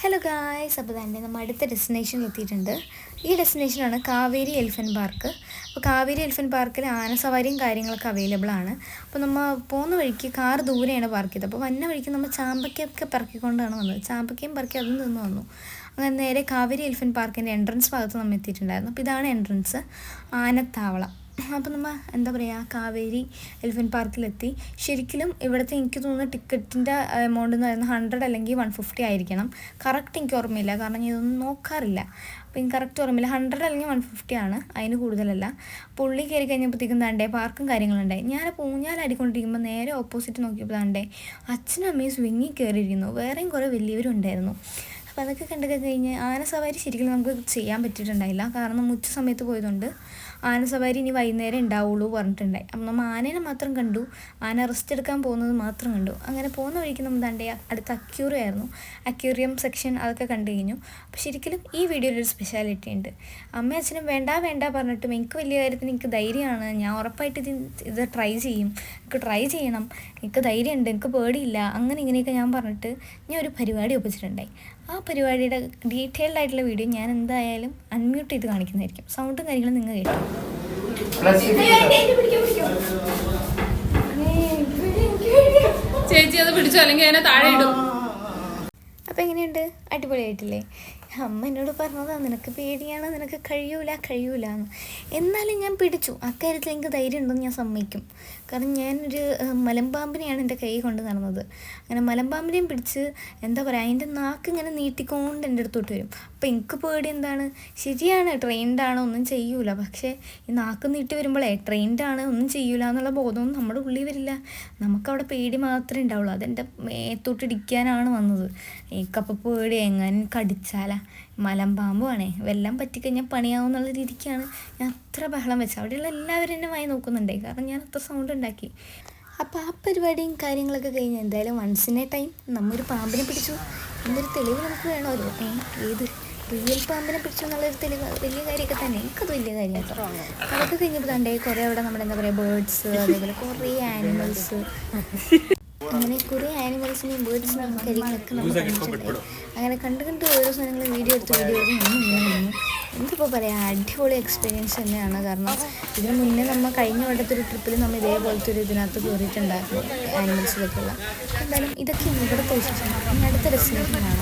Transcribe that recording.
Hello guys, അപ്പോൾ തന്നെ നമ്മൾ അടുത്ത ഡെസ്റ്റിനേഷൻ എത്തിയിട്ടുണ്ട്. ഈ ഡെസ്റ്റിനേഷനാണ് കാവേരി എലിഫൻറ്റ് പാർക്ക്. അപ്പോൾ കാവേരി എലിഫൻറ്റ് പാർക്കിൽ ആനസവാരിയും കാര്യങ്ങളൊക്കെ അവൈലബിൾ ആണ്. അപ്പോൾ നമ്മൾ പോകുന്ന വഴിക്ക് കാർ ദൂരെയാണ് പാർക്ക് ചെയ്തത്. അപ്പോൾ വന്ന വഴിക്ക് നമ്മൾ ചാമ്പയ്ക്കൊക്കെ പറക്കിക്കൊണ്ടാണ് വന്നത്. ചാമ്പയ്ക്കയും പറക്കി അതിൽ നിന്ന് വന്നു. അങ്ങനെ നേരെ കാവേരി എലിഫൻറ്റ് പാർക്കിൻ്റെ എൻട്രൻസ് ഭാഗത്ത് നമ്മൾ എത്തിയിട്ടുണ്ടായിരുന്നു. അപ്പോൾ ഇതാണ് എൻട്രൻസ്, ആനത്താവളം. അപ്പോൾ നമ്മൾ എന്താ പറയുക, കാവേരി എലിഫൻറ്റ് പാർക്കിലെത്തി. ശരിക്കും ഇവിടുത്തെ എനിക്ക് തോന്നുന്ന ടിക്കറ്റിൻ്റെ എമൗണ്ട് എന്ന് പറയുന്നത് 100 അല്ലെങ്കിൽ 150 ആയിരിക്കണം. കറക്റ്റ് എനിക്ക് ഓർമ്മയില്ല, കാരണം ഞാൻ ഇതൊന്നും നോക്കാറില്ല. അപ്പോൾ എനിക്ക് കറക്റ്റ് ഓർമ്മയില്ല. 100 അല്ലെങ്കിൽ 150 ആണ്, അതിന് കൂടുതലല്ല. പുള്ളി കയറി കഴിഞ്ഞപ്പോഴത്തേക്കും താണ്ടേ പാർക്കും കാര്യങ്ങളുണ്ടായി. ഞാൻ ഊഞ്ഞാലാടിക്കൊണ്ടിരിക്കുമ്പോൾ നേരെ ഓപ്പോസിറ്റ് നോക്കിയപ്പോൾ താണ്ടേ അച്ഛനും അമ്മയും സ്വിങ്ങിൽ കയറിയിരിക്കുന്നു. വേറെയും കുറേ വലിയവരും ഉണ്ടായിരുന്നു. അപ്പോൾ അതൊക്കെ കണ്ടൊക്കെ കഴിഞ്ഞ് ആനസവാരി ശരിക്കും നമുക്ക് ചെയ്യാൻ പറ്റിയിട്ടുണ്ടായില്ല, കാരണം ഉച്ച സമയത്ത് പോയതുകൊണ്ട്. ആനസവാരി ഇനി വൈകുന്നേരം ഉണ്ടാവുള്ളൂ പറഞ്ഞിട്ടുണ്ടായി. അപ്പം നമ്മൾ ആനേനെ മാത്രം കണ്ടു, ആന റെസ്റ്റ് എടുക്കാൻ പോകുന്നത് മാത്രം കണ്ടു. അങ്ങനെ പോകുന്ന വഴിക്ക് നമ്മൾ തൻ്റെ അടുത്ത അക്യൂറിയം ആയിരുന്നു, അക്യൂറിയം സെക്ഷൻ അതൊക്കെ കണ്ടു കഴിഞ്ഞു. അപ്പോൾ ശരിക്കും ഈ വീഡിയോയിലൊരു സ്പെഷ്യാലിറ്റി ഉണ്ട്. അമ്മയും അച്ഛനും വേണ്ട പറഞ്ഞിട്ടും എനിക്ക് വലിയ കാര്യത്തിന് എനിക്ക് ധൈര്യമാണ്, ഞാൻ ഉറപ്പായിട്ട് ഇത് ട്രൈ ചെയ്യും, എനിക്ക് ട്രൈ ചെയ്യണം, എനിക്ക് ധൈര്യമുണ്ട്, എനിക്ക് പേടിയില്ല, അങ്ങനെ ഇങ്ങനെയൊക്കെ ഞാൻ പറഞ്ഞിട്ട് ഞാൻ ഒരു പരിപാടി ഒപ്പിച്ചിട്ടുണ്ടായി. ആ പരിപാടിയുടെ ഡീറ്റെയിൽഡ് ആയിട്ടുള്ള വീഡിയോ ഞാൻ എന്തായാലും അൺമ്യൂട്ട് ചെയ്ത് കാണിക്കുന്നതായിരിക്കും. സൗണ്ടും കാര്യങ്ങളും നിങ്ങൾ കേട്ടോ. ചേച്ചി അത് പിടിച്ചോ, അല്ലെങ്കിൽ അതിനെ താഴെ ഇടും. അപ്പോൾ എങ്ങനെയുണ്ട്? അടിപൊളിയായിട്ടില്ലേ? അമ്മ എന്നോട് പറഞ്ഞതാണ് നിനക്ക് പേടിയാണ്, നിനക്ക് കഴിയൂല എന്ന്. എന്നാലും ഞാൻ പിടിച്ചു. അക്കാര്യത്തിൽ എനിക്ക് ധൈര്യം ഉണ്ടെന്ന് ഞാൻ സമ്മതിക്കും. കാരണം ഞാനൊരു മലമ്പാമ്പിനെയാണ് എൻ്റെ കൈ കൊണ്ട് നടന്നത്. അങ്ങനെ മലമ്പാമ്പിനെയും പിടിച്ച് എന്താ പറയുക, അതിൻ്റെ നാക്ക് ഇങ്ങനെ നീട്ടിക്കൊണ്ട് എൻ്റെ അടുത്തോട്ട് വരും. അപ്പോൾ എനിക്ക് പേടി എന്താണ്, ശരിയാണ് ട്രെയിൻഡാണ്, ഒന്നും ചെയ്യൂല. പക്ഷേ ഈ നാക്ക് നീട്ടി വരുമ്പോഴേ ട്രെയിൻഡാണ്, ഒന്നും ചെയ്യൂല എന്നുള്ള ബോധമൊന്നും നമ്മുടെ ഉള്ളിൽ വരില്ല. നമുക്കവിടെ പേടി മാത്രമേ ഉണ്ടാവുള്ളൂ. അതെൻ്റെ മേത്തോട്ടിടിക്കാനാണ് വന്നത്. എനിക്കപ്പോൾ പേടി എങ്ങനെ കടിച്ചാലാ, മലമ്പാമ്പുമാണേ, വെല്ലം പറ്റിക്കഴിഞ്ഞാൽ പണിയാവും എന്നുള്ള രീതിക്കാണ് ഞാൻ അത്ര ബഹളം വെച്ചത്. അവിടെയുള്ള എല്ലാവരും എന്നെ വായി നോക്കുന്നുണ്ടേ, കാരണം ഞാൻ അത്ര സൗണ്ട് ഉണ്ടാക്കി. അപ്പോൾ ആ പരിപാടിയും കാര്യങ്ങളൊക്കെ കഴിഞ്ഞ് എന്തായാലും വൺസ് ഇൻ എ ടൈം നമ്മൊരു പാമ്പിനെ പിടിച്ചു എന്നൊരു തെളിവ് നമുക്ക് വേണമല്ലോ. ഏത് റിയൽ പാമ്പിനെ പിടിച്ചു എന്നുള്ളൊരു തെളിവ് വലിയ കാര്യമൊക്കെ തന്നെ, എനിക്കത് വലിയ കാര്യം കേട്ടോ. അതൊക്കെ കഴിഞ്ഞപ്പോൾ തണ്ടേ കുറേ അവിടെ നമ്മുടെ എന്താ പറയുക ബേർഡ്സ്, അതേപോലെ കുറേ ആനിമൽസ്, അങ്ങനെ കുറേ ആനിമൽസിനെയും ബേർഡ്സിനെയും കാര്യങ്ങളൊക്കെ നമ്മൾ കണ്ടിട്ടുണ്ടായി. അങ്ങനെ കണ്ട് ഓരോ സാധനങ്ങൾ വീഡിയോ എടുത്ത് നിന്നു. എനിക്കിപ്പോൾ പറയാം, അടിപൊളി എക്സ്പീരിയൻസ് തന്നെയാണ്. കാരണം ഇതിന് മുന്നേ നമ്മൾ കഴിഞ്ഞ വട്ടത്തൊരു ട്രിപ്പിൽ നമ്മൾ ഇതേപോലത്തെ ഒരു ഇതിനകത്ത് കയറിയിട്ടുണ്ടായിരുന്നു, ആനിമൽസിലൊക്കെയുള്ള. എന്തായാലും ഇതൊക്കെ ഇവിടുത്തെ വിശേഷം. അടുത്ത ഡെസ്റ്റിനേഷൻ കാണാം.